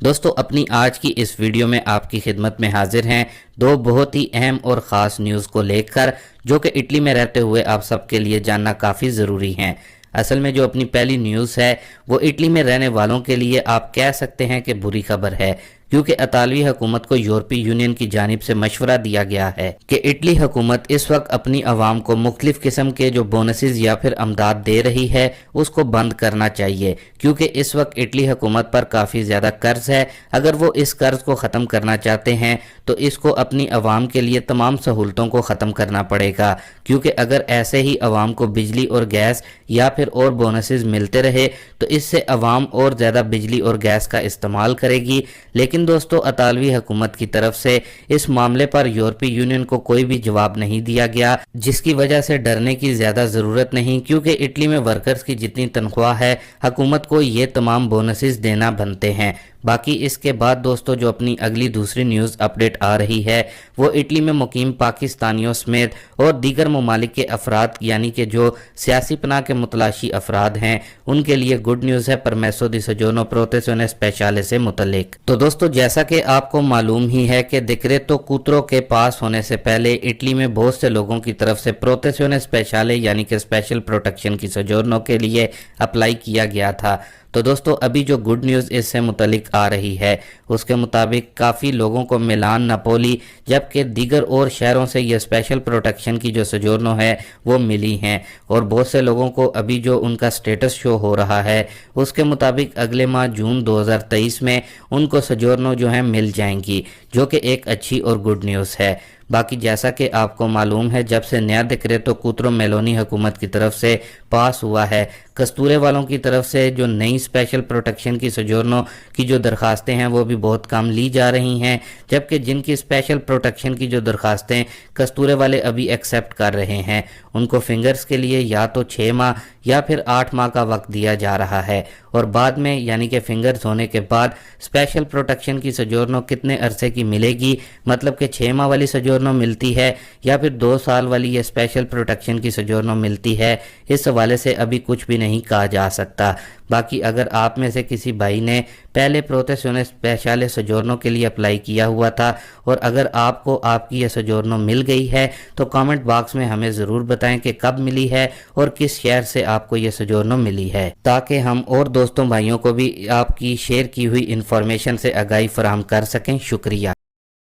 دوستو اپنی آج کی اس ویڈیو میں آپ کی خدمت میں حاضر ہیں دو بہت ہی اہم اور خاص نیوز کو لے کر، جو کہ اٹلی میں رہتے ہوئے آپ سب کے لیے جاننا کافی ضروری ہیں۔ اصل میں جو اپنی پہلی نیوز ہے وہ اٹلی میں رہنے والوں کے لیے آپ کہہ سکتے ہیں کہ بری خبر ہے، کیونکہ اطالوی حکومت کو یورپی یونین کی جانب سے مشورہ دیا گیا ہے کہ اٹلی حکومت اس وقت اپنی عوام کو مختلف قسم کے جو بونسز یا پھر امداد دے رہی ہے اس کو بند کرنا چاہیے، کیونکہ اس وقت اٹلی حکومت پر کافی زیادہ قرض ہے۔ اگر وہ اس قرض کو ختم کرنا چاہتے ہیں تو اس کو اپنی عوام کے لیے تمام سہولتوں کو ختم کرنا پڑے گا، کیونکہ اگر ایسے ہی عوام کو بجلی اور گیس یا پھر اور بونسز ملتے رہے تو اس سے عوام اور زیادہ بجلی اور گیس کا استعمال کرے گی۔ لیکن دوستو اطالوی حکومت کی طرف سے اس معاملے پر یورپی یونین کو کوئی بھی جواب نہیں دیا گیا، جس کی وجہ سے ڈرنے کی زیادہ ضرورت نہیں، کیونکہ اٹلی میں ورکرز کی جتنی تنخواہ ہے حکومت کو یہ تمام بونسز دینا بنتے ہیں۔ باقی اس کے بعد دوستو جو اپنی اگلی دوسری نیوز اپڈیٹ آ رہی ہے وہ اٹلی میں مقیم پاکستانیوں سمیت اور دیگر ممالک کے افراد، یعنی کہ جو سیاسی پناہ کے متلاشی افراد ہیں، ان کے لیے گڈ نیوز ہے پرمیسو دی سوجورنو پروتیزیone اسپیشالے سے متعلق۔ تو دوستو جیسا کہ آپ کو معلوم ہی ہے کہ ڈیکریٹو کوترو کے پاس ہونے سے پہلے اٹلی میں بہت سے لوگوں کی طرف سے پروتیزیone اسپیشالے یعنی کہ اسپیشل پروٹیکشن کی سوجورنو کے لیے اپلائی کیا گیا تھا۔ تو دوستو ابھی جو گڈ نیوز اس سے متعلق آ رہی ہے اس کے مطابق کافی لوگوں کو میلان، ناپولی جبکہ دیگر اور شہروں سے یہ اسپیشل پروٹیکشن کی جو سوجورنو ہے وہ ملی ہیں، اور بہت سے لوگوں کو ابھی جو ان کا سٹیٹس شو ہو رہا ہے اس کے مطابق اگلے ماہ جون 2023 میں ان کو سوجورنو جو ہیں مل جائیں گی، جو کہ ایک اچھی اور گڈ نیوز ہے۔ باقی جیسا کہ آپ کو معلوم ہے جب سے نیا ڈیکریٹو کوترو میلونی حکومت کی طرف سے پاس ہوا ہے، کستورے والوں کی طرف سے جو نئی اسپیشل پروٹیکشن کی سوجورنو کی جو درخواستیں ہیں وہ بھی بہت کم لی جا رہی ہیں، جبکہ جن کی اسپیشل پروٹیکشن کی جو درخواستیں کستورے والے ابھی ایکسیپٹ کر رہے ہیں ان کو فنگرز کے لیے یا تو 6 ماہ یا پھر 8 ماہ کا وقت دیا جا رہا ہے، اور بعد میں یعنی کہ فنگرز ہونے کے بعد اسپیشل پروٹیکشن کی سوجورنو کتنے عرصے کی ملے گی، مطلب کہ 6 ماہ والی سوجورنو ملتی ہے یا پھر 2 سال والی یہ اسپیشل پروٹیکشن کی سوجورنو ملتی ہے، اس حوالے سے ابھی کچھ بھی نہیں کہا جا سکتا۔ باقی اگر آپ میں سے کسی بھائی نے پہلے پروتیزیone اسپیشالے سوجورنو کے لیے اپلائی کیا ہوا تھا اور اگر آپ کو آپ کی یہ سوجورنو مل گئی ہے تو کامنٹ باکس میں ہمیں ضرور بتائیں کہ کب ملی ہے اور کس شہر سے آپ کو یہ سوجورنو ملی ہے، تاکہ ہم اور دوستوں بھائیوں کو بھی آپ کی شیئر کی ہوئی انفارمیشن سے آگاہی فراہم کر سکیں۔ شکریہ۔